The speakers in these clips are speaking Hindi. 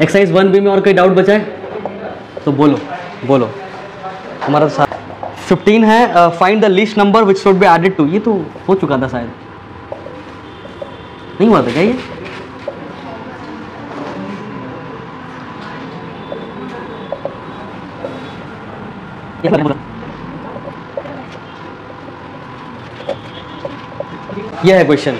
एक्सरसाइज 1B में और कोई डाउट बचा है तो बोलो बोलो। हमारा 15 है, find the least number which should be added to. ये तो हो चुका था शायद, नहीं हुआ था क्या ये है क्वेश्चन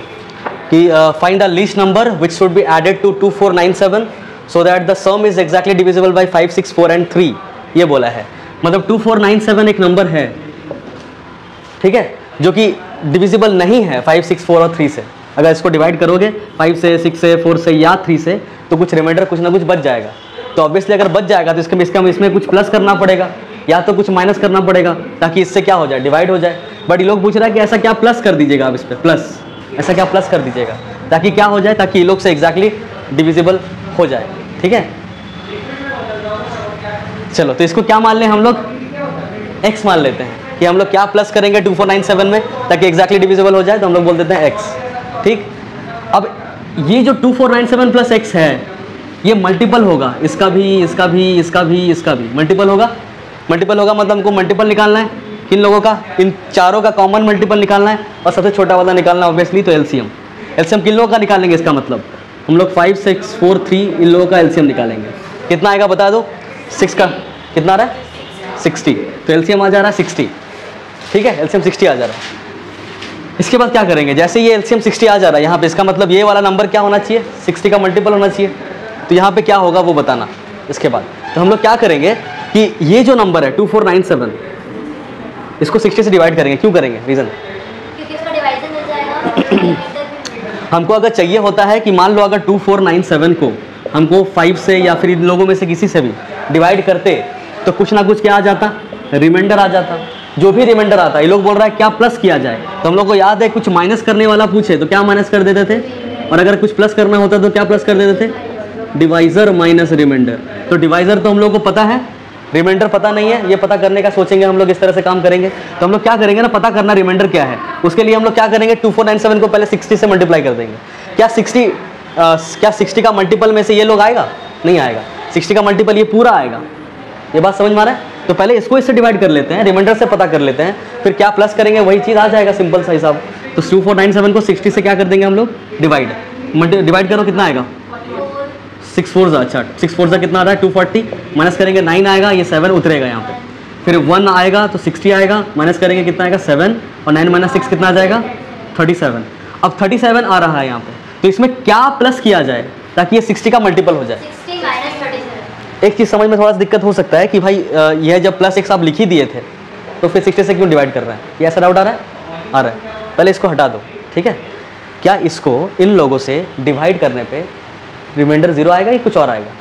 कि find the least number which should be added to 2497 so that the sum is exactly divisible by 5, 6, 4 and 3। ये बोला है, मतलब 2497 एक नंबर है, ठीक है, जो कि डिविजिबल नहीं है 5, 6, 4 और 3 से। अगर इसको डिवाइड करोगे 5 से, 6 से, 4 से या 3 से तो कुछ रिमाइंडर कुछ ना कुछ बच जाएगा। तो ऑब्वियसली अगर बच जाएगा तो इसमें कुछ प्लस करना पड़ेगा या तो कुछ माइनस करना पड़ेगा ताकि इससे क्या हो जाए, डिवाइड हो जाए। बट ये लोग पूछ रहा है कि ऐसा क्या प्लस कर दीजिएगा आप इस पर, प्लस ऐसा क्या प्लस कर दीजिएगा ताकि क्या हो जाए, ताकि ये लोग से एग्जैक्टली डिविजिबल हो जाए, ठीक है। चलो तो इसको क्या मान लें हम लोग, x मान लेते हैं कि हम लोग क्या प्लस करेंगे 2497 में ताकि एग्जैक्टली डिविजिबल हो जाए, तो हम लोग बोल देते हैं x, ठीक। अब ये जो 2497 प्लस x है ये मल्टीपल होगा, इसका भी, इसका भी, इसका भी, इसका भी मल्टीपल होगा। मल्टीपल होगा मतलब हमको मल्टीपल निकालना है किन लोगों का, इन चारों का कॉमन मल्टीपल निकालना है और सबसे छोटा वाला निकालना है ऑब्वियसली, तो एलसीएम। एलसीएम किन लोगों का निकालेंगे, इसका मतलब हम लोग 5, 6, 4, 3 इन लोगों का एलसीएम निकालेंगे। कितना आएगा बता दो, 6 का कितना आ रहा है 60, तो एलसीएम आ जा रहा है 60, ठीक है, एलसीएम 60 आ जा रहा है। इसके बाद क्या करेंगे, जैसे ये एलसीएम 60 आ जा रहा है यहाँ पे, इसका मतलब ये वाला नंबर क्या होना चाहिए, 60 का मल्टीपल होना चाहिए। तो यहाँ पे क्या होगा वो बताना। इसके बाद तो हम लोग क्या करेंगे कि ये जो नंबर है 2497 इसको 60 से डिवाइड करेंगे। क्यों करेंगे, रीज़न क्योंकि इसका डिवाइजर मिल जाएगा। हमको अगर चाहिए होता है कि मान लो अगर 2497 को हमको 5 से या फिर इन लोगों में से किसी से भी डिवाइड करते तो कुछ ना कुछ क्या आ जाता, रिमाइंडर आ जाता। जो भी रिमाइंडर आता, ये लोग बोल रहा है क्या प्लस किया जाए, तो हम लोग को याद है कुछ माइनस करने वाला पूछे तो क्या माइनस कर देते थे, और अगर कुछ प्लस करना होता तो क्या प्लस कर देते थे, डिवाइजर माइनस रिमाइंडर। तो डिवाइजर तो हम लोग को पता है, रिमाइंडर पता नहीं है, ये पता करने का सोचेंगे हम लोग, इस तरह से काम करेंगे। तो हम लोग क्या करेंगे ना, पता करना रिमाइंडर क्या है, उसके लिए हम लोग क्या करेंगे 2497 को पहले 60 से मल्टीप्लाई कर देंगे। क्या 60 का मल्टीपल में से ये लोग आएगा, नहीं आएगा, 60 का मल्टीपल ये पूरा आएगा। ये बात समझ में आ रहा है। तो पहले इसको इससे डिवाइड कर लेते हैं, रिमाइंडर से पता कर लेते हैं, फिर क्या प्लस करेंगे वही चीज़ आ जाएगा, सिंपल सा हिसाब। तो 2497 को 60 से क्या कर देंगे हम लोग, डिवाइड करो, कितना आएगा 6 4 अच्छा 6 4 कितना आ रहा है 240, माइनस करेंगे 9 आएगा, ये 7 उतरेगा यहाँ पे, फिर 1 आएगा तो 60 आएगा, माइनस करेंगे कितना आएगा 7, और 9 - 6 कितना आ जाएगा 37। अब 37 आ रहा है यहाँ पे, तो इसमें क्या प्लस किया जाए ताकि ये 60 का मल्टीपल हो जाए। 60 - 37। एक चीज़ समझ में थोड़ा सा दिक्कत हो सकता है कि भाई यह जब प्लस x आप लिख ही दिए थे तो फिर 60 से क्यों डिवाइड कर रहे हैं, ये ऐसा डाउट आ रहा है, आ रहा है। पहले इसको हटा दो, ठीक है। क्या इसको इन लोगों से डिवाइड करने पे रिमाइंडर 0 आएगा या कुछ और आएगा,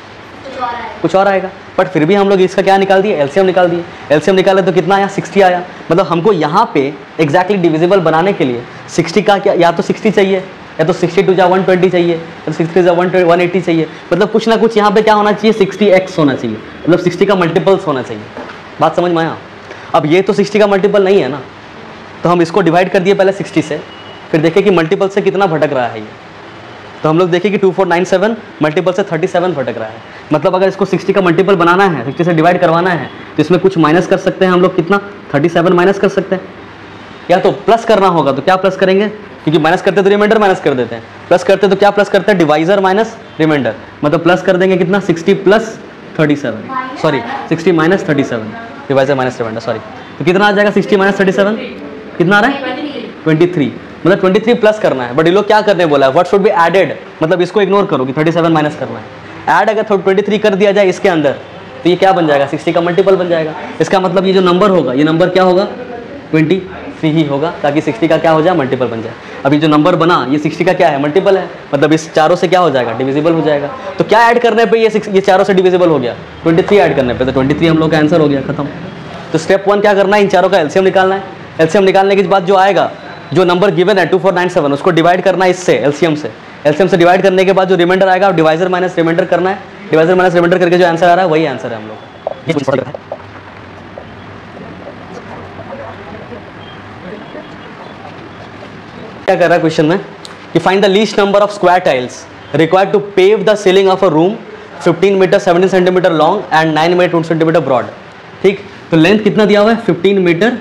कुछ और आएगा। बट फिर भी हम लोग इसका क्या निकाल दिए, एलसीएम निकाल दिए। एलसीएम निकाले तो कितना आया 60 आया। मतलब हमको यहाँ पे एग्जैक्टली डिविजिबल बनाने के लिए 60 का क्या, या तो 60 चाहिए, या तो 62 या 120 चाहिए, या तो 63 या 180 चाहिए। मतलब कुछ ना कुछ यहाँ पे क्या होना चाहिए, 60x होना चाहिए, मतलब 60 का मल्टीपल्स होना चाहिए। बात समझ में आया। अब ये तो 60 का मल्टीपल नहीं है ना, तो हम इसको डिवाइड कर दिए पहले 60 से, फिर देखें कि मल्टीपल से कितना भटक रहा है ये। तो हम लोग देखें कि 2497 मल्टीपल से 37 भटक रहा है। मतलब अगर इसको 60 का मल्टीपल बनाना है, 60 से डिवाइड करवाना है, तो इसमें कुछ माइनस कर सकते हैं हम लोग, कितना 37 माइनस कर सकते हैं, या तो प्लस करना होगा। तो क्या प्लस करेंगे, क्योंकि माइनस करते तो रिमाइंडर माइनस कर देते हैं, प्लस करते तो क्या प्लस करते हैं, डिवाइजर माइनस रिमाइंडर। मतलब प्लस कर देंगे कितना 60 + 37, sorry 60 - 37, divisor minus remainder, sorry. तो कितना आ जाएगा 60 - 37, कितना आ रहा है 23। मतलब 23 प्लस करना है। बट ये लोग क्या करने बोला है, व्हाट शुड बी एडेड, मतलब इसको इग्नोर करो कि 37 माइनस करना है। ऐड अगर 23 कर दिया जाए इसके अंदर तो ये क्या बन जाएगा, 60 का मल्टीपल बन जाएगा। इसका मतलब ये जो नंबर होगा, ये नंबर क्या होगा 23 ही होगा, ताकि 60 का क्या हो जाए, मल्टीपल बन जाए। अभी जो नंबर बना ये 60 का क्या है, मल्टीपल है। मतलब इस चारों से क्या हो जाएगा, डिविजिबल हो जाएगा। तो क्या ऐड करने पे ये चारों से डिविजिबल हो गया, 23 ऐड करने पे, तो 23 हम लोग का आंसर हो गया, खत्म। तो स्टेप 1 क्या करना है, इन चारों का एलसीएम निकालना है। एलसीएम निकालने के बाद जो आएगा, जो नंबर गिवन है 2497, उसको डिवाइड करना है इससे, एलसीएम से। एलसीएम से डिवाइड करने के बाद जो रिमाइंडर आएगा, डिवाइजर माइनस रिमाइंडर करना है। डिवाइजर माइनस रिमाइंडर करके जो आंसर आ रहा है वही आंसर है हम लोग। क्या कर रहा है क्वेश्चन में कि find the least number of square tiles required to pave the ceiling of a room 15 metre 17 centimetre long and 9 metre 2 centimetre broad. ठीक, तो लेंथ कितना दिया हुआ है 15 मीटर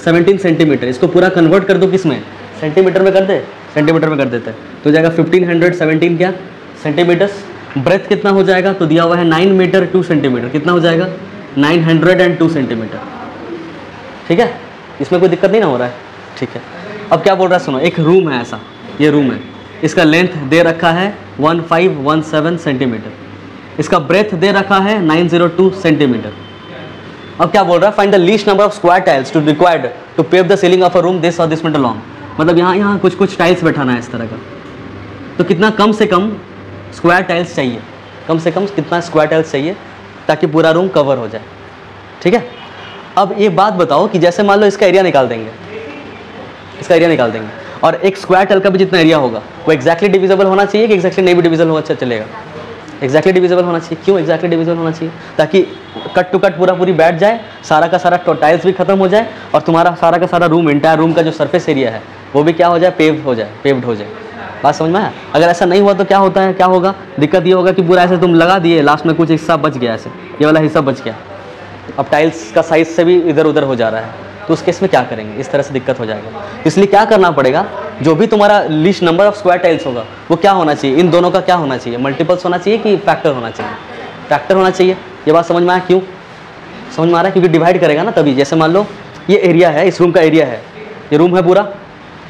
17 सेंटीमीटर। इसको पूरा कन्वर्ट कर दो किस में, सेंटीमीटर में कर दे, सेंटीमीटर में कर देते हैं तो जाएगा 1517 क्या सेंटीमीटर्स। ब्रेथ कितना हो जाएगा, तो दिया हुआ है 9 मीटर 2 सेंटीमीटर, कितना हो जाएगा 902 सेंटीमीटर। ठीक है, इसमें कोई दिक्कत नहीं ना हो रहा है। ठीक है, अब क्या बोल रहा है सुनो, एक रूम है ऐसा, ये रूम है, इसका लेंथ दे रखा है 1517 सेंटीमीटर, इसका ब्रेथ दे रखा है 902 सेंटीमीटर। अब क्या बोल रहा है, find the least number of square tiles to required to pave the ceiling of a room this और दिस मीटर लॉन्ग। मतलब यहाँ कुछ टाइल्स बैठाना है इस तरह का, तो कितना कम से कम स्क्वायर टाइल्स चाहिए, कम से कम कितना स्क्वायर टाइल्स चाहिए ताकि पूरा रूम कवर हो जाए। ठीक है, अब ये बात बताओ कि जैसे मान लो इसका एरिया निकाल देंगे, इसका एरिया निकाल देंगे और एक स्क्वायर टाइल का भी जितना एरिया होगा वो एक्जैक्टली डिविजिबल होना चाहिए कि एक्जैक्टली नहीं भी डिविजिबल होगा अच्छा चलेगा, एक्जैक्टली डिविजिबल होना चाहिए। क्यों एक्जैक्टली डिविजिबल होना चाहिए, ताकि कट टू कट पूरी बैठ जाए, सारा का सारा टाइल्स भी खत्म हो जाए और तुम्हारा सारा का सारा रूम, एंटायर रूम का जो सरफेस एरिया है वो भी क्या हो जाए, पेव्ड हो जाए। बात समझ में आया। अगर ऐसा नहीं हुआ तो क्या होता है, क्या होगा, दिक्कत ये होगा कि पूरा ऐसे तुम लगा दिए, लास्ट में कुछ हिस्सा बच गया, ऐसे ये वाला हिस्सा बच गया, अब टाइल्स का साइज से भी इधर उधर हो जा रहा है, तो उस केस में क्या करेंगे, इस तरह से दिक्कत हो जाएगा। इसलिए क्या करना पड़ेगा, जो भी तुम्हारा least number of square tiles होगा वो क्या होना चाहिए, इन दोनों का क्या होना चाहिए, मल्टीपल्स होना चाहिए कि फैक्टर होना चाहिए, फैक्टर होना चाहिए। ये बात समझ में आया, क्यों समझ में आ रहा है, क्योंकि डिवाइड करेगा ना तभी। जैसे मान लो ये एरिया है, इस रूम का एरिया है, ये रूम है पूरा,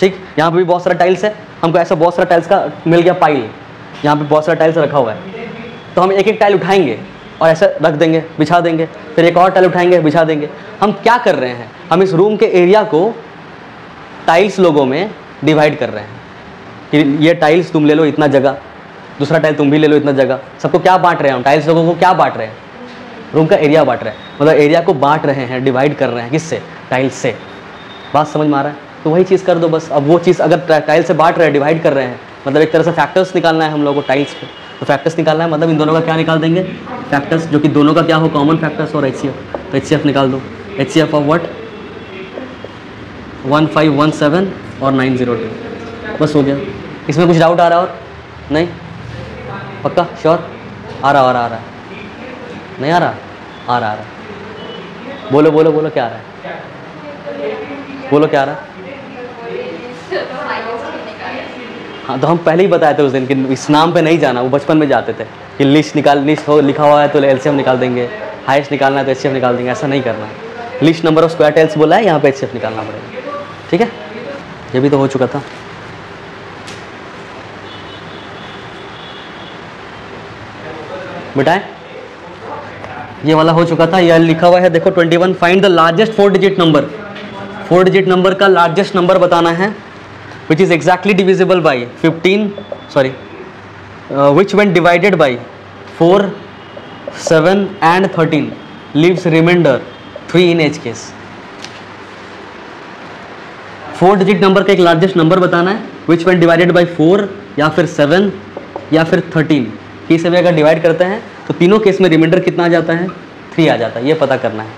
ठीक, यहाँ पे भी बहुत सारा टाइल्स है, हमको ऐसा बहुत सारा टाइल्स का मिल गया पाइल, यहाँ पे बहुत सारा टाइल्स रखा हुआ है, तो हम एक एक टाइल उठाएंगे और ऐसे रख देंगे, बिछा देंगे, फिर एक और टाइल उठाएंगे, बिछा देंगे। हम क्या कर रहे हैं, हम इस रूम के एरिया को टाइल्स लोगों में डिवाइड कर रहे हैं कि ये टाइल्स तुम ले लो इतना जगह, दूसरा टाइल तुम भी ले लो इतना जगह। सबको क्या बांट रहे हैं हम, टाइल्स लोगों को क्या बांट रहे हैं, रूम का एरिया बांट रहे हैं, मतलब एरिया को बांट रहे हैं, डिवाइड कर रहे हैं, किससे, टाइल्स से। बात समझ में आ रहा है, तो वही चीज़ कर दो बस। अब वो चीज़ अगर टाइल से बांट रहे हैं, डिवाइड कर रहे हैं, मतलब एक तरह से फैक्टर्स निकालना है हम लोगों को टाइल्स पे, तो फैक्टर्स निकालना है, मतलब इन दोनों का क्या निकाल देंगे, फैक्टर्स, जो कि दोनों का क्या हो, कॉमन फैक्टर्स और HCF, तो HCF निकाल दो। HCF ऑफ व्हाट, 1517 और 902, बस हो गया। इसमें कुछ डाउट आ रहा है और नहीं, पक्का श्योर, आ रहा नहीं आ रहा, आ रहा बोलो बोलो बोलो, क्या आ रहा है, बोलो क्या आ रहा है। हाँ, तो हम पहले ही बताए थे उस दिन कि इस नाम पे नहीं जाना, वो बचपन में जाते थे कि लिस्ट हो लिखा हुआ है तो LCM निकाल देंगे, हाईएस्ट निकालना है तो HCF निकाल देंगे, ऐसा नहीं करना है। List number of square tiles बोला है, यहाँ पे HCF निकालना पड़ेगा। ठीक है, ये भी तो हो चुका था। बेटा ये वाला हो चुका था, यह लिखा हुआ है देखो 21, find the largest 4 digit number, 4 digit number का लार्जेस्ट नंबर बताना है which is exactly divisible by 15, which when divided by 4, 7 and 13 leaves remainder 3 in each case। 4 digit number का एक लार्जेस्ट नंबर बताना है which when divided by 4 या फिर 7 या फिर 13 की से भी अगर डिवाइड करते हैं तो तीनों केस में रिमाइंडर कितना आ जाता है, 3 आ जाता है। ये पता करना है,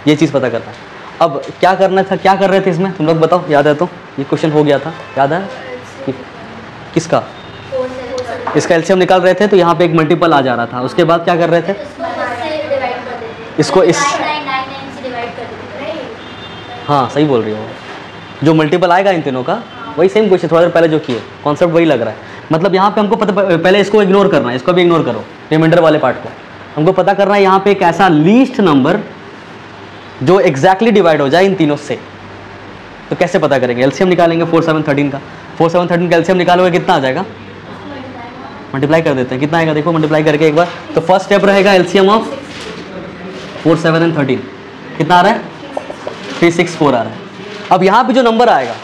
ये चीज़ पता करना है। अब क्या करना था, क्या कर रहे थे इसमें, तुम लोग बताओ, याद है तो, ये क्वेश्चन हो गया था, याद है किसका, इसका एलसीएम निकाल रहे थे, तो यहाँ पे एक मल्टीपल आ जा रहा था, उसके बाद क्या कर रहे थे, इसको इस, हाँ सही बोल रही हो, जो मल्टीपल आएगा इन तीनों का वही सेम क्वेश्चन थोड़ा देर पहले जो किए, कॉन्सेप्ट वही लग रहा है। मतलब यहाँ पे हमको पता, पहले इसको इग्नोर करना है, इसको भी इग्नोर करो, रिमाइंडर वाले पार्ट को। हमको पता करना है यहाँ पे एक ऐसा लीस्ट नंबर जो एग्जैक्टली डिवाइड हो जाए इन तीनों से। तो कैसे पता करेंगे, एलसीएम निकालेंगे 4, 7, 13 का। 4, 7, 13 का एलसीएम निकालोगे कितना आ जाएगा, मल्टीप्लाई कर देते हैं, कितना आएगा देखो, मल्टीप्लाई करके एक बार। तो फर्स्ट स्टेप रहेगा एलसीएम ऑफ 4, 7 and 13, कितना आ रहा है, 364 आ रहा है। अब यहाँ पे जो नंबर आएगा,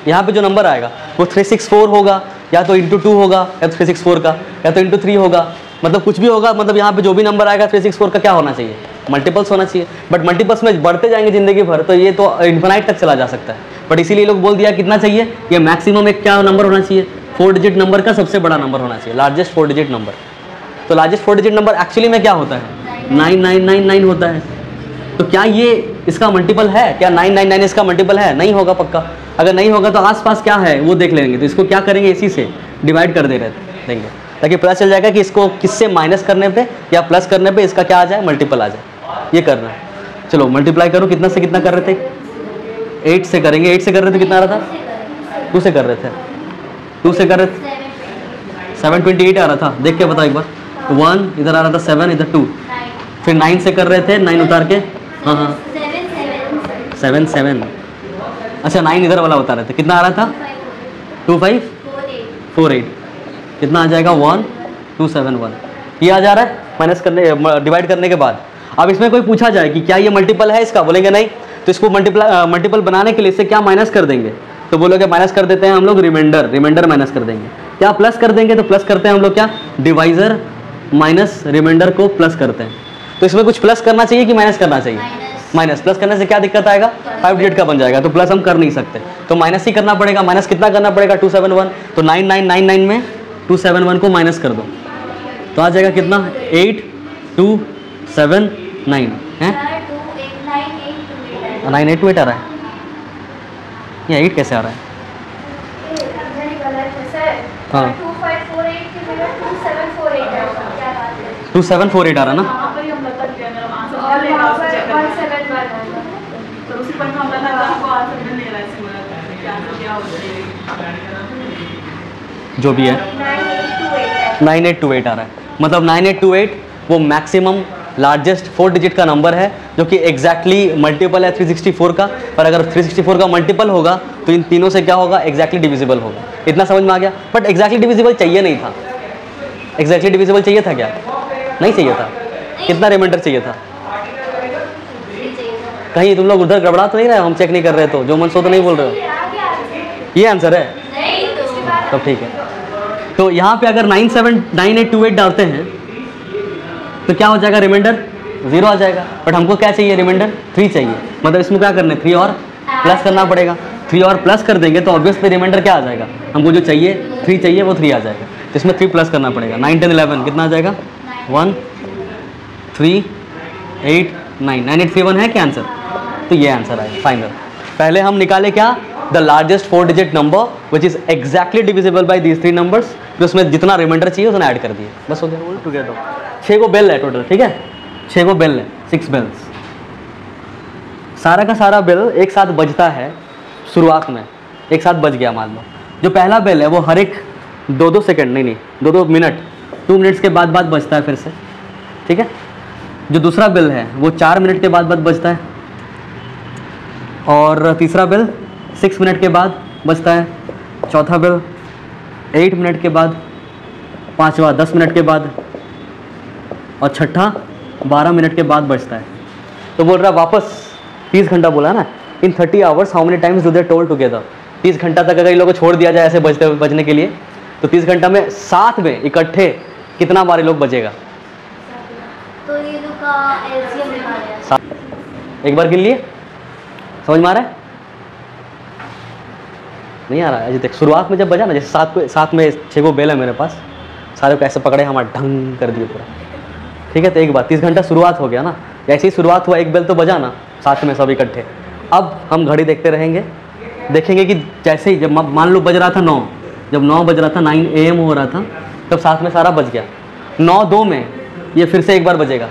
यहाँ पे जो नंबर आएगा वो 364 होगा, या तो इंटू 2 होगा, या तो 364 का, या तो इंटू 3 होगा, मतलब कुछ भी होगा। मतलब यहाँ पे जो भी नंबर आएगा 364 का क्या होना चाहिए, मल्टीपल्स होना चाहिए। बट मल्टीपल्स में बढ़ते जाएंगे ज़िंदगी भर, तो ये तो इन्फिनाइट तक चला जा सकता है। बट इसीलिए लोग बोल दिया कितना चाहिए, ये मैक्सिमम एक क्या नंबर होना चाहिए, 4 डिजिट नंबर का सबसे बड़ा नंबर होना चाहिए, लार्जेस्ट 4 डिजिट नंबर। तो लार्जेस्ट 4 डिजिट नंबर एक्चुअली में क्या होता है, 9999 होता है। तो क्या ये इसका मल्टीपल है, क्या 999 इसका मल्टीपल है, नहीं होगा पक्का। अगर नहीं होगा तो आसपास क्या है वो देख लेंगे। तो इसको क्या करेंगे, इसी से डिवाइड कर देंगे। ताकि पता चल जाएगा कि इसको किससे माइनस करने पे या प्लस करने पे इसका क्या आ जाए, मल्टीपल आ जाए। ये करना है। चलो मल्टीप्लाई करो, कितना से कितना कर रहे थे, 8 से करेंगे। 8 से कर रहे थे, कितना आ रहा था, 2 से कर रहे थे, 2 से कर रहे थे 728 आ रहा था। देख के बताओ एक बार, 1 इधर आ रहा था, 7 इधर 2, फिर 9 से कर रहे थे, 9 उतार के, हाँ हाँ 7 अच्छा 9 इधर वाला बता रहे थे, कितना आ रहा था 2548, कितना आ जाएगा 1271। ये आ जा रहा है माइनस करने, डिवाइड करने के बाद। अब इसमें कोई पूछा जाए कि क्या ये मल्टीपल है इसका, बोलेंगे नहीं, तो इसको मल्टीपल बनाने के लिए इससे क्या माइनस कर देंगे, तो बोलोगे माइनस कर देते हैं हम लोग रिमाइंडर माइनस कर देंगे। क्या प्लस कर देंगे, तो प्लस करते हैं हम लोग, क्या डिवाइजर माइनस रिमाइंडर को प्लस करते हैं। तो इसमें कुछ प्लस करना चाहिए कि माइनस करना चाहिए, माइनस। प्लस करने से क्या दिक्कत आएगा, 5 डिजिट का बन जाएगा, तो प्लस हम कर नहीं सकते, तो माइनस ही करना पड़ेगा। माइनस कितना करना पड़ेगा, 271, तो 9999 में 271 को माइनस कर दो, तो आ जाएगा कितना 8279 है, 982 आ रहा है, ये 8 कैसे आ रहा है, हाँ 2748 आ रहा ना, जो भी है 9828 आ रहा है। मतलब 9828 वो मैक्सिमम लार्जेस्ट 4 डिजिट का नंबर है, जो कि एग्जैक्टली मल्टीपल है 364 का। पर अगर 364 का मल्टीपल होगा तो इन तीनों से क्या होगा, एग्जैक्टली डिविजिबल होगा। इतना समझ में आ गया। बट एग्जैक्टली डिविजिबल चाहिए नहीं था, एग्जैक्टली डिविजिबल चाहिए था क्या, नहीं चाहिए था। कितना रिमाइंडर चाहिए था, कहीं तुम लोग उधर गड़बड़ा तो नहीं रहे, हम चेक नहीं कर रहे, तो जो मन सो तो नहीं बोल रहे हो, ये आंसर है, तो ठीक है। तो यहाँ पे अगर 9828 डालते हैं तो क्या हो जाएगा, रिमाइंडर 0 आ जाएगा। बट हमको क्या चाहिए, रिमाइंडर 3 चाहिए। मतलब इसमें क्या करना है, 3 और प्लस करना पड़ेगा। 3 और प्लस कर देंगे तो ऑब्वियसली रिमाइंडर क्या आ जाएगा, हमको जो चाहिए 3 चाहिए वो 3 आ जाएगा। तो इसमें 3 प्लस करना पड़ेगा। 9 10 11 कितना आ जाएगा, 1 3 8 9, 9831 है क्या आंसर, तो ये आंसर आएगा फाइनल। पहले हम निकाले क्या, the largest 4 digit number which is exactly divisible by these 3 numbers, फिर उसमें जितना रिमाइंडर चाहिए उतना ऐड कर दिए, बस हो गया। ऑल टुगेदर 6 को बेल है टोटल, ठीक है, 6 को बेल है, 6 बेल्स। सारा का सारा बेल एक साथ बजता है, शुरुआत में एक साथ बज गया। मान लो जो पहला बेल है वो हर एक 2-2 सेकेंड, नहीं 2-2 मिनट, 2 मिनट्स के बाद बजता है फिर से, ठीक है। जो दूसरा बेल है वो 4 मिनट के बाद बजता है, और तीसरा बेल 6 मिनट के बाद बजता है, चौथा बेल 8 मिनट के बाद, पांचवा 10 मिनट के बाद, और छठा 12 मिनट के बाद बजता है। तो बोल रहा वापस 30 घंटा बोला ना, इन 30 hours how many times do they toll together. 30 घंटा तक अगर इन लोगों को छोड़ दिया जाए ऐसे बजने के लिए, तो 30 घंटा में साथ में इकट्ठे कितना बार ये लोग बजेगा, तो ये लोग का एलसीएम निकाल, एक बार गिन लिए, समझ में आ रहा है, नहीं आ रहा है अजय तक। शुरुआत में जब बजा ना, जैसे साथ में 6 को बेल है मेरे पास, सारे को ऐसे पकड़े, हमारा ढंग कर दिए पूरा, ठीक है। तो एक बार 30 घंटा शुरुआत हो गया ना, जैसे ही शुरुआत हुआ एक बेल तो बजा ना, साथ में सब इकट्ठे। अब हम घड़ी देखते रहेंगे, देखेंगे कि जैसे ही जब मान लो बज रहा था 9, जब 9 बज रहा था, 9 AM हो रहा था, तब साथ में सारा बज गया। 9-2 में ये फिर से एक बार बजेगा,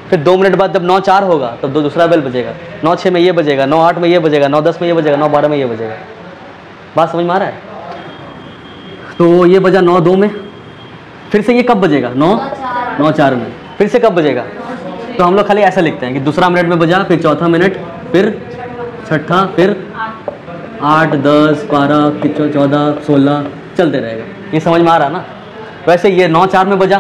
फिर 2 मिनट बाद जब 9-4 होगा तब दूसरा बेल बजेगा, 9-6 में ये बजेगा, 9-8 में ये बजेगा, 9-10 में ये बजेगा, 9-12 में ये बजेगा। बात समझ में आ रहा है। तो ये बजा 9-2 में, फिर से ये कब बजेगा, 9-4 में, फिर से कब बजेगा। तो हम लोग खाली ऐसा लिखते हैं कि दूसरा मिनट में बजा, फिर चौथा मिनट, फिर छठा, फिर 8 10 12 14 16 चलते रहेगा। ये समझ में आ रहा ना। वैसे ये 9-4 में बजा,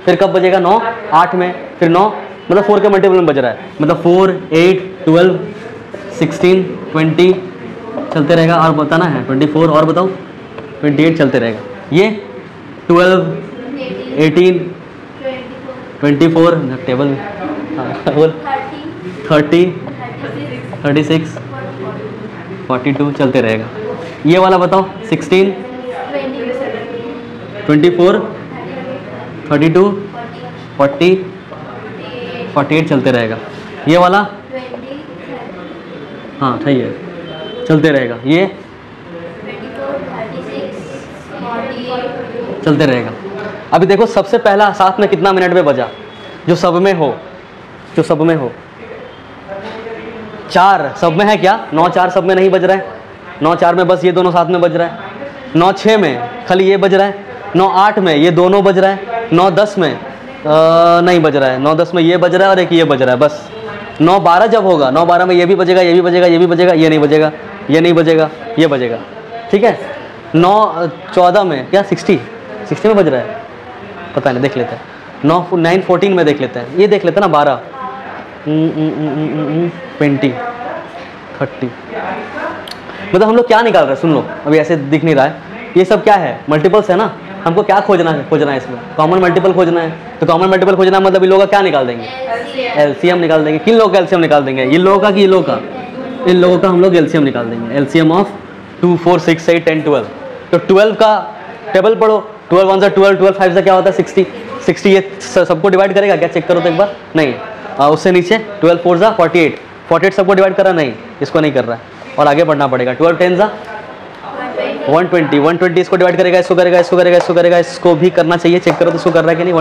फिर कब बजेगा, 9-8 में, फिर 9 मतलब 4 के मल्टीपल में बज रहा है, मतलब 4 8 12 16 20 चलते रहेगा। और बताना है 24, और बताओ 28 चलते रहेगा। ये 12 18 24 टेबल में, हाँ बोल, 30 36 42 चलते रहेगा। ये वाला बताओ 16 24 32 40 48 चलते रहेगा। ये वाला हाँ सही है, चलते रहेगा। ये चलते रहेगा। अभी देखो सबसे पहला साथ में कितना मिनट में बजा, जो सब में हो, जो सब में हो। 4 सब में है क्या? 9 4 सब में नहीं बज रहा है, 9 4 में बस ये दोनों साथ में बज रहा है, 9 6 में खाली ये बज रहा है, 9 8 में ये दोनों बज रहा है, 9 10 में नहीं बज रहा है, 9 10 में ये बज रहा है और एक ये बज रहा है बस। 9 12 जब होगा, 9 12 में ये भी बजेगा, ये भी बजेगा, ये भी बजेगा, ये नहीं बजेगा, ये नहीं बजेगा, ये बजेगा, ठीक है। 9 14 में क्या 60 में बज रहा है, पता नहीं, देख लेते हैं। 9 14 में देख लेते हैं, ये देख लेते हैं ना 12 20 30। मतलब हम लोग क्या निकाल रहे हैं, सुन लो, अभी ऐसे दिख नहीं रहा है, ये सब क्या है? मल्टीपल्स है ना। हमको क्या खोजना है इसमें? कॉमन मल्टीपल खोजना है। तो कॉमन मल्टीपल खोजना है मतलब इन लोगों का क्या निकाल देंगे? एलसीएम निकाल देंगे। किन लोगों का एलसीएम निकाल देंगे? इन लोगों का कि इन लोगों का? इन लोगों का हम लोग एलसीएम निकाल देंगे। LCM of 2 4 6 8 10 12। तो 12 का टेबल पढ़ो, 12 1 से 12, 12 5 से क्या होता है 60। 60 ये सबको डिवाइड करेगा क्या? चेक करो तो एक बार। नहीं, उससे नीचे 12 4 जा 48, 48 सबको डिवाइड कर रहा नहीं, इसको नहीं कर रहा है, और आगे बढ़ना पड़ेगा। 12 10 जा 120, 120 इसको डिवाइड करेगा, इसको करेगा, इसको करेगा, इसको करेगा, इसको भी करना चाहिए, चेक करो तो इसको कर रहा है कि नहीं।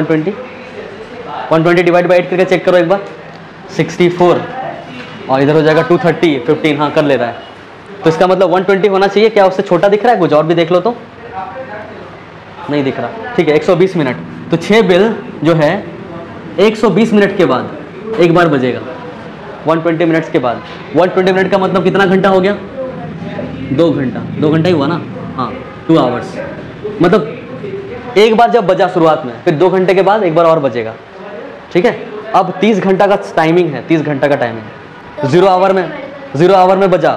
120 डिवाइड बाई 8 करके चेक करो एक बार। 64 और इधर हो जाएगा 230 15, हाँ कर ले रहा है। तो इसका मतलब 120 होना चाहिए। क्या उससे छोटा दिख रहा है? कुछ और भी देख लो तो नहीं दिख रहा, ठीक है। 120 मिनट, तो 6 बेल जो है 120 मिनट के बाद एक बार बजेगा, 120 मिनट्स के बाद। 120 मिनट का मतलब कितना घंटा हो गया? 2 घंटा, 2 घंटा ही हुआ ना, हाँ 2 आवर्स। मतलब एक बार जब बजा शुरुआत में, फिर 2 घंटे के बाद एक बार और बजेगा, ठीक है। अब 30 घंटा का टाइमिंग है, 30 घंटा का टाइमिंग है। 0 आवर में बजा,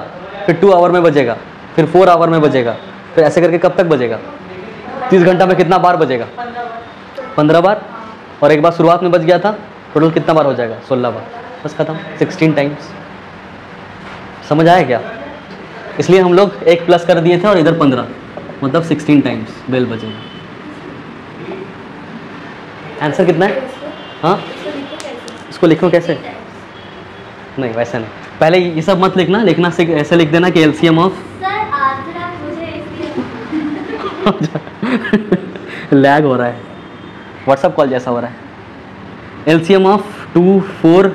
फिर 2 आवर में बजेगा, फिर 4 आवर में बजेगा, फिर ऐसे करके कब तक बजेगा? 30 घंटा में कितना बार बजेगा? 15 बार। और एक बार शुरुआत में बज गया था, टोटल कितना बार हो जाएगा? 16 बार, बस खत्म। 16 टाइम्स। समझ आया क्या? इसलिए हम लोग एक प्लस कर दिए थे और इधर 15, मतलब 16 टाइम्स बेल बजेगा। आंसर कितना है? हाँ, इसको लिखो कैसे? नहीं वैसे नहीं, पहले ये सब मत लिखना, ऐसे लिख देना कि एलसीएम ऑफ लैग हो रहा है, व्हाट्सअप कॉल जैसा हो रहा है। एलसीएम ऑफ 2 4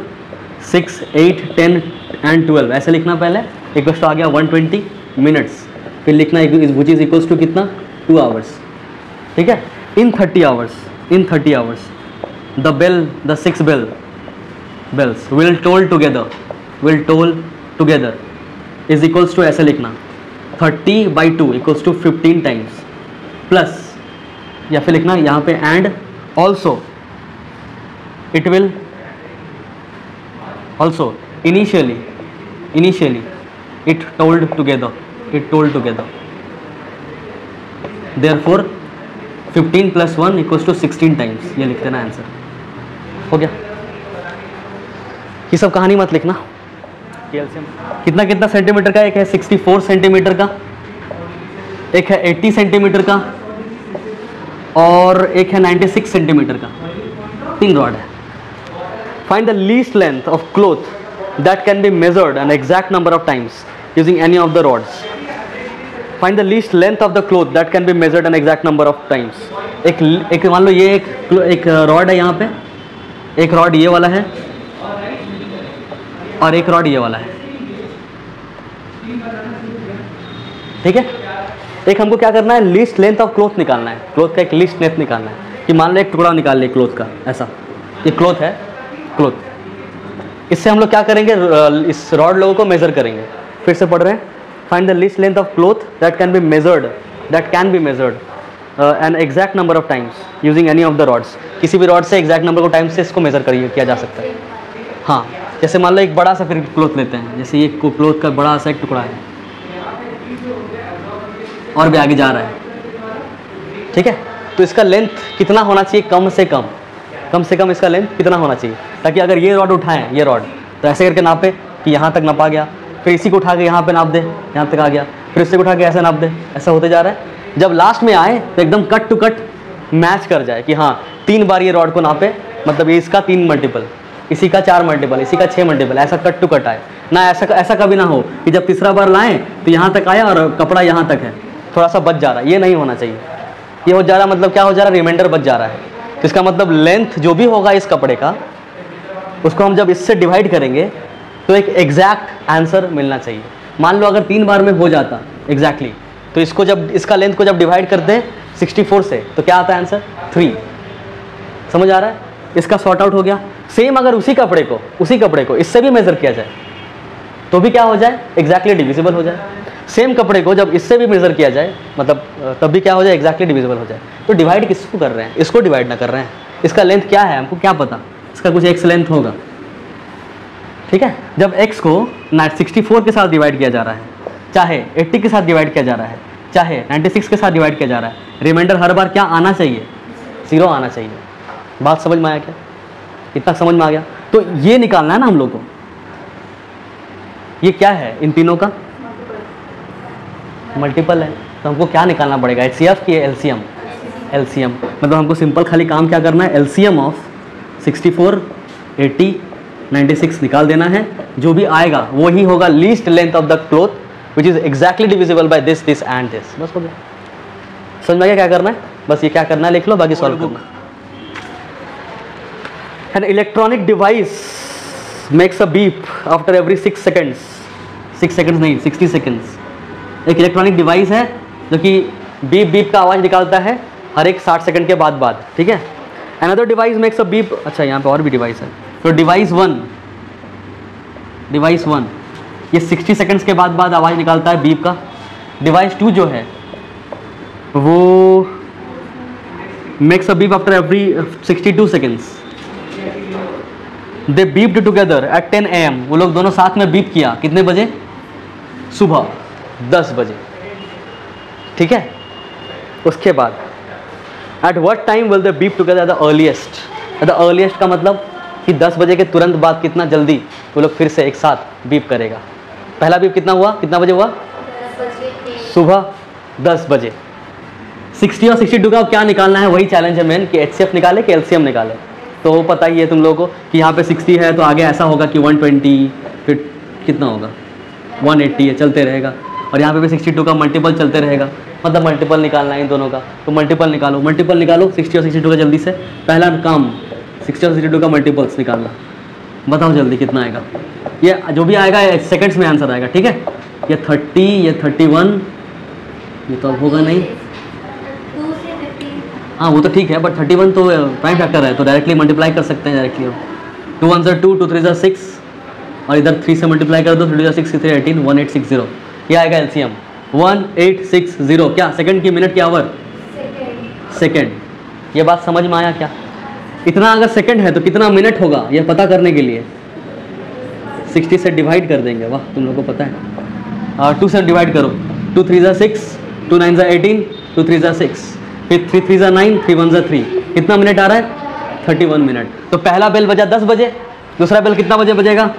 6 8 10 एंड 12 ऐसे लिखना पहले। इक्वल्स टू आ गया 120 मिनट्स, फिर लिखना विच इज इक्वल्स टू कितना? 2 आवर्स, ठीक है। इन 30 hours the 6 bells will toll together is equals to ऐसे लिखना 30/2 equals to 15 टाइम्स, प्लस या फिर लिखना यहाँ पे and also it will also initially it told together therefore 15 + 1 = 16 times. ये लिख देना, आंसर हो गया। ये सब कहानी मत लिखना। कितना कितना सेंटीमीटर का? एक है 64 सेंटीमीटर का, एक है 80 सेंटीमीटर का, और एक है 96 सेंटीमीटर का। 3 रॉड है। Find the least length of cloth that can be measured an exact number of times using any of the rods. Find the least length of the cloth that can be measured an exact number of times. एक मान लो ये एक रॉड है, यहाँ पे एक रॉड ये वाला है और एक रॉड ये वाला है, ठीक है। एक हमको क्या करना है? लीस्ट लेंथ ऑफ क्लॉथ निकालना है। क्लॉथ का एक लीस्ट लेंथ निकालना है कि मान लो एक टुकड़ा निकाल ले क्लॉथ का, ऐसा ये क्लॉथ है, क्लॉथ। इससे हम लोग क्या करेंगे? इस रॉड लोगों को मेजर करेंगे। फिर से पढ़ रहे हैं। Find the least length of cloth that can be measured an exact number of times using any of the rods. किसी भी रॉड से एग्जैक्ट नंबर ऑफ टाइम्स से इसको मेजर किया जा सकता है। हाँ, जैसे मान लो एक बड़ा सा फिर क्लॉथ लेते हैं, जैसे ये क्लॉथ का बड़ा सा एक टुकड़ा है और भी आगे जा रहा है, ठीक है। तो इसका लेंथ कितना होना चाहिए? कम से कम इसका लेंथ कितना होना चाहिए, ताकि अगर ये रॉड उठाएं, ये रॉड, तो ऐसे करके नापे कि यहाँ तक नापा गया, फिर इसी को उठा के यहाँ पे नाप दे, यहाँ तक आ गया, फिर इससे उठा के ऐसे नाप दे, ऐसा होते जा रहा है। जब लास्ट में आए तो एकदम कट टू कट मैच कर जाए कि हाँ 3 बार ये रॉड को नापे, मतलब ये इसका 3 मल्टीपल, इसी का 4 मल्टीपल, इसी का 6 मल्टीपल, ऐसा कट टू कट आए ना। ऐसा कभी ना हो कि जब तीसरा बार लाएं तो यहाँ तक आया और कपड़ा यहाँ तक है, थोड़ा सा बच जा रहा है, ये नहीं होना चाहिए। ये हो जा रहा, मतलब क्या हो जा रहा है, रिमाइंडर बच जा रहा है। तो इसका मतलब लेंथ जो भी होगा इस कपड़े का, उसको हम जब इससे डिवाइड करेंगे तो एक एग्जैक्ट आंसर मिलना चाहिए। मान लो अगर 3 बार में हो जाता एग्जैक्टली, तो इसको जब इसका लेंथ को जब डिवाइड करते हैं 64 से तो क्या आता है आंसर 3। समझ आ रहा है? इसका सॉर्ट आउट हो गया। सेम अगर उसी कपड़े को इससे भी मेजर किया जाए तो भी क्या हो जाए, एग्जैक्टली डिविजिबल हो जाए। सेम कपड़े को जब इससे भी मेजर किया जाए, मतलब तब भी क्या हो जाए, एग्जैक्टली डिविजिबल हो जाए। तो डिवाइड किसको कर रहे हैं, इसको डिवाइड ना कर रहे हैं। इसका लेंथ क्या है हमको क्या पता, इसका कुछ एक्स लेंथ होगा, ठीक है। जब x को 64 के साथ डिवाइड किया जा रहा है, चाहे 80 के साथ डिवाइड किया जा रहा है, चाहे 96 के साथ डिवाइड किया जा रहा है, रिमाइंडर हर बार क्या आना चाहिए, 0 आना चाहिए। बात समझ में आया क्या? इतना समझ में आ गया? तो ये निकालना है ना हम लोग को। ये क्या है, इन तीनों का मल्टीपल है, तो हमको क्या निकालना पड़ेगा, HCF की एलसीएम। एलसीएम मतलब हमको सिंपल खाली काम क्या करना है, एलसीएम ऑफ 64, 80, 96 निकाल देना है। जो भी आएगा वो ही होगा least length of the cloth which is exactly divisible by this, this and this. बस हो गया। समझ में आ गया क्या करना है? बस ये क्या करना है लिख लो, बाकी सॉल्व करना। An electronic device makes a beep after every 6 seconds. 6 seconds नहीं, 60 सेकेंड्स। एक इलेक्ट्रॉनिक डिवाइस है जो कि बीप बीप का आवाज़ निकालता है हर एक 60 सेकंड के बाद, ठीक है। Another device makes a beep, अच्छा यहाँ पे और भी डिवाइस है। तो डिवाइस वन ये 60 सेकंड्स के बाद आवाज़ निकालता है बीप का। डिवाइस 2 जो है वो makes a beep after every 62 seconds. They beeped together at 10 AM। वो लोग दोनों साथ में बीप किया, कितने बजे, सुबह 10 बजे, ठीक है। उसके बाद at what time will they beep together at the earliest. At the earliest का मतलब कि 10 बजे के तुरंत बाद कितना जल्दी वो लोग फिर से एक साथ बीप करेगा। पहला बीप कितना हुआ, कितना बजे हुआ, सुबह 10 बजे। 60 और 62 का क्या निकालना है, वही चैलेंज है मेन कि HCF निकाले कि LCM निकाले। तो वो पता ही है तुम लोगों को कि यहाँ पे 60 है तो आगे ऐसा होगा कि 120, फिर कितना होगा 180 है, चलते रहेगा। और यहाँ पे भी 62 का मल्टीपल चलते रहेगा, मतलब मल्टीपल निकालना है इन दोनों का। तो मल्टीपल निकालो 60 और 62 का जल्दी से। पहला काम 60 और 62 का मल्टीपल्स निकालना। बताओ जल्दी कितना आएगा। ये जो भी आएगा सेकंड्स में आंसर आएगा, ठीक है। ये 30, ये 31, ये तो अब होगा नहीं, हाँ वो तो ठीक है, बट 31 तो प्राइम फैक्टर है तो डायरेक्टली मल्टीप्लाई कर सकते हैं डायरेक्टली। 2 1 2, 2 3 6 और इधर 3 से मल्टीप्लाई कर दो, 3 6 3 18, 1860। ये आएगा LCM 1860। क्या सेकंड की, मिनट की, आवर, सेकंड। ये बात समझ में आया क्या? इतना अगर सेकंड है तो कितना मिनट होगा ये पता करने के लिए 60 से डिवाइड कर देंगे। वाह, तुम लोगों को पता है। 2 से डिवाइड करो, 2 3 6, 2 9 18, 2 3 6, फिर 3 3 9, 3 1 3। कितना मिनट आ रहा है, 31 मिनट। तो पहला बेल बजा 10 बजे, दूसरा बेल कितना बजे बजेगा,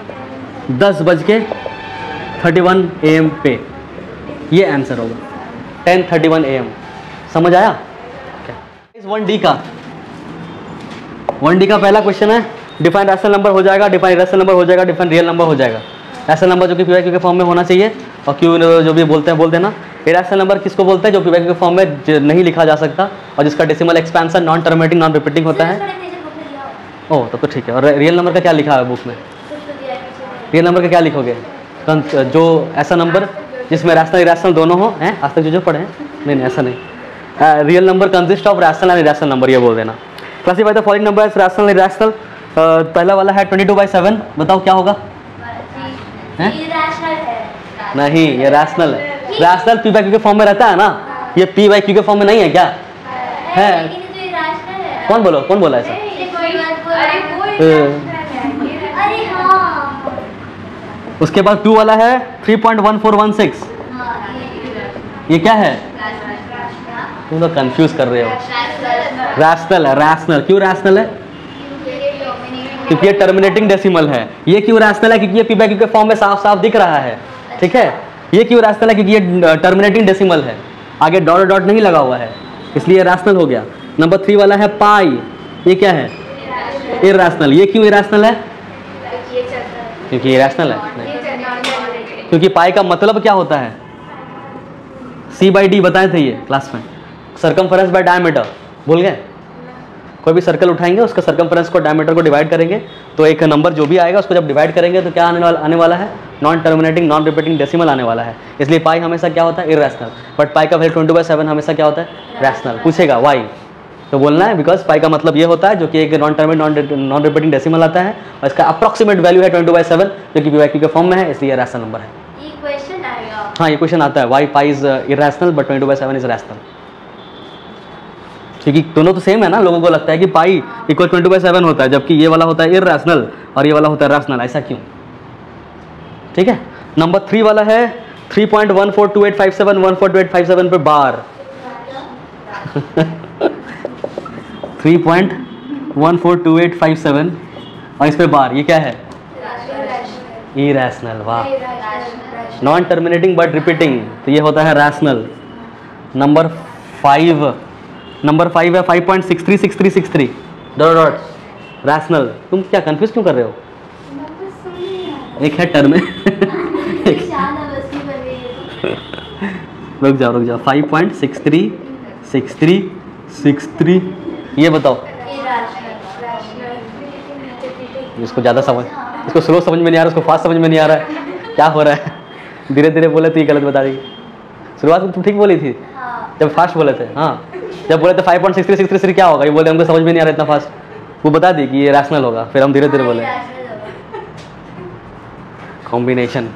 10:31 AM पे। ये आंसर होगा 10:31 AM। समझ आया? 1D का 1D का पहला क्वेश्चन है, डिफाइन रैशनल नंबर हो जाएगा, डिफाइन इरेशनल नंबर हो जाएगा, डिफाइन रियल नंबर हो जाएगा। रैशनल नंबर जो कि PYQ के फॉर्म में होना चाहिए, और क्यू जो भी बोलते हैं बोल देना। इरेशनल नंबर किसको बोलते हैं, जो PYQ के फॉर्म में नहीं लिखा जा सकता और जिसका decimal expansion non terminating non repeating होता है। ओह तब तो ठीक है। और रियल नंबर का क्या लिखा है बुक में, रियल नंबर का क्या लिखोगे, जो ऐसा नंबर जिसमें रैशनल इरेशनल दोनों हो, हैं आज तक जो पढ़े हैं, नहीं ऐसा नहीं। Real number consist of rational and irrational number, ये बोल देना। Classify the following number as rational irrational. पहला वाला है 22/7, बताओ क्या होगा, है? नहीं, ये रैशनल है। रैशनल PYQ के फॉर्म में रहता है ना, ये PYQ के फॉर्म में नहीं है क्या है? कौन बोला ऐसा? उसके बाद 2 वाला है 3.1416, ये क्या है, तुम लोग कंफ्यूज कर रहे हो। रैशनल है, रैशनल। क्यों रैशनल है, क्योंकि ये टर्मिनेटिंग डेसिमल है। ये क्यों रैशनल है, क्योंकि ये PYQ के फॉर्म में साफ साफ दिख रहा है, ठीक है। ये क्यों रैशनल है, क्योंकि ये टर्मिनेटिंग डेसिमल है, आगे डॉट डॉट नहीं लगा हुआ है, इसलिए रैशनल हो गया। नंबर 3 वाला है पाई, ये क्या है, इरैशनल। ये क्यों इरैशनल है, क्योंकि इरैशनल है। क्योंकि पाई का मतलब क्या होता है, C/D बताए थे ये क्लास में। सर्कमफरेंस बाय डायमीटर, भूल गए? कोई भी सर्कल उठाएंगे, उसका सर्कमफरेंस को डायमीटर को डिवाइड करेंगे, तो एक नंबर जो भी आएगा उसको जब डिवाइड करेंगे तो क्या आने वाला है? Non terminating non repeating decimal आने वाला है। इसलिए पाई हमेशा क्या होता है? इर्रेशनल। बट पाई का वैल्यू 22/7 हमेशा क्या होता है? रैशनल। पूछेगा वाई, तो बोलना है बिकॉज पाई का मतलब ये होता है जो कि एक non terminating non repeating decimal आता है और इसका अप्रॉक्सीमेट वैल्यू है 22/7 जो कि पीवाईक्यू के फॉर्म में है, इसलिए रैशनल नंबर है। ये क्वेश्चन आएगा। हाँ, ये क्वेश्चन आता है, why pi is irrational but 22/7 is rational. क्योंकि दोनों तो सेम है ना, लोगों को लगता है कि पाई इक्वल 22/7 होता है जबकि ये वाला होता है इर्रेशनल और ये वाला होता है रैशनल, ऐसा क्यों? ठीक है। नंबर 3 वाला है 3.142857 142.857 पे बार 3.142857 और इस पे बार, ये क्या है? इरेशनल। वाह, नॉन टर्मिनेटिंग बट रिपीटिंग, तो ये होता है रैशनल। नंबर 5 है 5.636363 डॉट डॉट रैशनल। तुम क्या कंफ्यूज क्यों कर रहे हो? एक है टर्म रुक जाओ 5.636363 ये बताओ। इसको ज़्यादा समझ, इसको स्लो समझ में नहीं आ रहा, इसको फास्ट समझ में नहीं आ रहा है, क्या हो रहा है? धीरे धीरे बोले तो ये गलत बता देगी। शुरुआत में तुम ठीक बोली थी जब फास्ट बोले थे। हाँ, जब बोले थे 5.6363 क्या होगा, ये बोले हमको समझ में नहीं आ रहा इतना फास्ट, वो बता दी कि ये रैशनल होगा, फिर हम धीरे धीरे बोले कॉम्बिनेशन।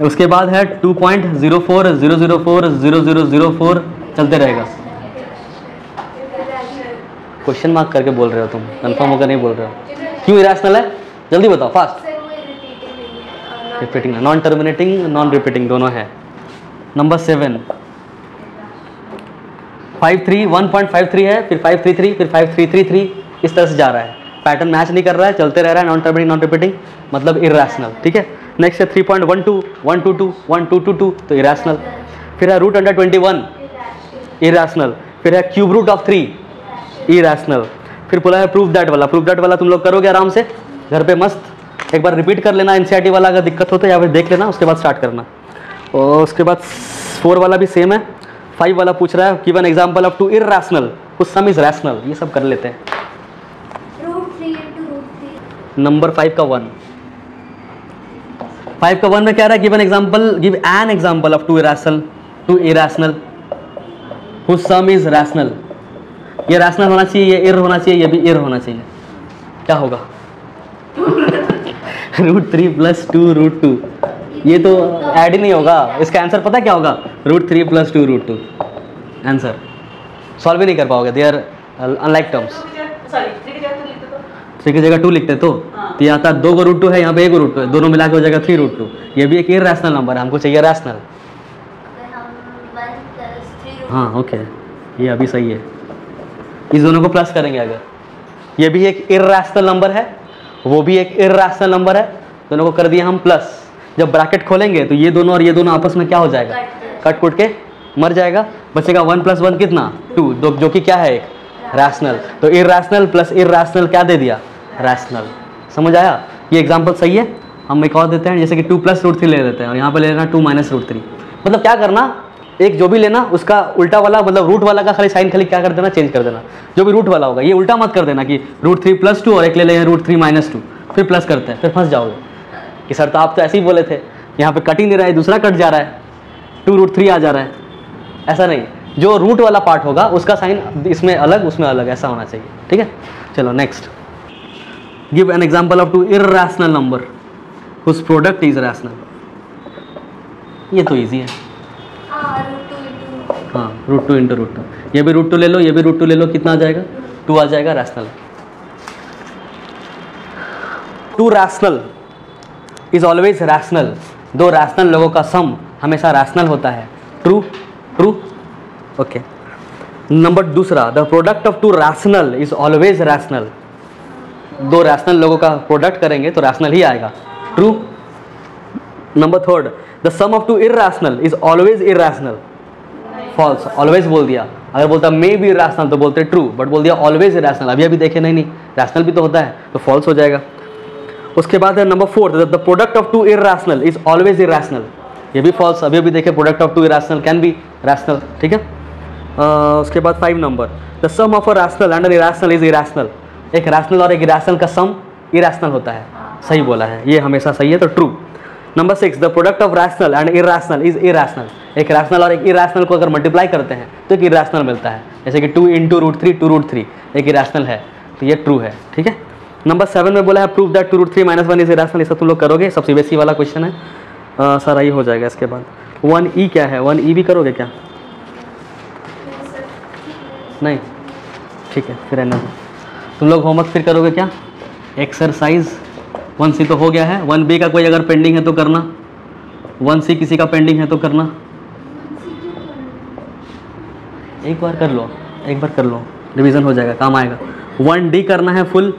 उसके बाद है 2.0400400004 चलते रहेगा। क्वेश्चन मार्क करके बोल रहे हो तुम, कंफर्म होकर नहीं बोल रहे हो। क्यों इरेशनल है? जल्दी बताओ fast. Repeating, non terminating non repeating दोनों है। नंबर 7 1.53 है, फिर 533, फिर 5333, इस तरह से जा रहा है। पैटर्न मैच नहीं कर रहा है, चलते रह रहा है, नॉन टर्मिनेटिंग नॉन रिपीटिंग मतलब इरेशनल। ठीक है। नेक्स्ट है 3.12 122 1222 तो इरेशनल। फिर है √21 इरेशनल। फिर है क्यूब रूट ऑफ 3 इरेशनल। फिर बोला है प्रूफ दैट वाला तुम लोग करोगे आराम से घर पे मस्त, एक बार रिपीट कर लेना एनसीईआरटी वाला, अगर दिक्कत हो तो या फिर देख लेना, उसके बाद स्टार्ट करना। और उसके बाद 4 वाला भी सेम है। 5 वाला पूछ रहा है give an example of 2 irrational कुछ सम इज रैशनल, ये सब कर लेते हैं। नंबर 5 का 1 में क्या रहा है? Give an example of 2 irrational whose sum is rational. ये रैशनल होना चाहिए, ये इर होना चाहिए, ये भी इर होना चाहिए। क्या होगा? √3 + 2 √2, ये तो ऐड ही नहीं होगा। इसका आंसर पता है क्या होगा? √3 + 2 √2। आंसर सॉल्व ही नहीं कर पाओगे, दे आर अनलाइक टर्म्स। 3 की जगह 2 लिखते तो ये आता 2 को √2 है, यहाँ पे 1 को √2 है, दोनों मिला के हो जाएगा 3 √2। ये भी एक इर्रेशनल नंबर है, हमको चाहिए रैशनल। हाँ ओके, ये अभी सही है। इस दोनों को प्लस करेंगे अगर, ये भी एक इर्रेशनल नंबर है, वो भी एक इर्रेशनल नंबर है, दोनों को कर दिया हम प्लस। जब ब्रैकेट खोलेंगे तो ये दोनों और ये दोनों आपस में क्या हो जाएगा? कट कुट के मर जाएगा, बचेगा 1 + 1 कितना? 2, जो कि क्या है? एक रैशनल। तो इर्रेशनल प्लस इर्रेशनल क्या दे दिया? रैशनल। समझ आया? ये एग्जांपल सही है। हम एक और देते हैं, जैसे कि 2 + √3 ले लेते हैं और यहाँ पे ले लेना 2 - √3। मतलब क्या करना, एक जो भी लेना उसका उल्टा वाला, मतलब रूट वाला का खाली साइन खाली क्या कर देना? चेंज कर देना। जो भी रूट वाला होगा ये उल्टा मत कर देना कि √3 + 2 और एक ले लें √3 - 2 फिर प्लस करते हैं, फिर फंस जाओगे कि सर तो आप तो ऐसे ही बोले थे, यहाँ पे कट ही नहीं रहा है, दूसरा कट जा रहा है, 2 √3 आ जा रहा है। ऐसा नहीं, जो रूट वाला पार्ट होगा उसका साइन इसमें अलग उसमें अलग, ऐसा होना चाहिए। ठीक है, चलो next. Give an example of 2 irrational number whose product is rational. ये तो इजी है। हाँ, √2 × √2, ये भी √2 ले लो, ये भी √2 ले लो, कितना आ जाएगा? 2 आ जाएगा, rational. 2 rational is always rational. 2 rational लोगों का सम हमेशा रैशनल होता है। True okay. नंबर दूसरा, the product of 2 rational is always rational. 2 rational लोगों का प्रोडक्ट करेंगे तो रैशनल ही आएगा। True. Number 3, the sum of 2 irrational is always irrational. False. Always बोल दिया, अगर बोलता मे बी रैशनल तो बोलते ट्रू, बट बोल दिया ऑलवेज इरेशनल। अभी देखे नहीं रैशनल भी तो होता है, तो फॉल्स हो जाएगा। उसके बाद है number 4, the product of 2 irrational is always irrational. ये भी फॉल्स। अभी देखे product of 2 irrational can be rational. ठीक है। उसके बाद 5 number, the sum of a rational and an irrational is irrational. एक रैशनल और एक इरैशनल का सम इरैशनल होता है। सही बोला है, ये हमेशा सही है, तो true. Number 6, the product of rational and irrational is irrational. एक रैशनल और एक इरैशनल को अगर मल्टीप्लाई करते हैं तो एक इरैशनल मिलता है, जैसे कि 2 × √3 2√3 एक इरैशनल है, तो ये ट्रू है। ठीक है। नंबर 7 में बोला है प्रूव दैट 2√3 - 1 इज इरैशनल। इसका तुम लोग करोगे, सबसे बेसिक वाला क्वेश्चन है, सारा ये हो जाएगा। इसके बाद 1E क्या है, 1E भी करोगे क्या? नहीं, ठीक है, फिर रहने दो। तुम लोग होमवर्क फिर करोगे क्या? एक्सरसाइज 1C तो हो गया है, 1B का कोई अगर पेंडिंग है तो करना, 1C किसी का पेंडिंग है तो करना। एक बार कर लो, रिवीजन हो जाएगा, काम आएगा। 1D करना है फुल,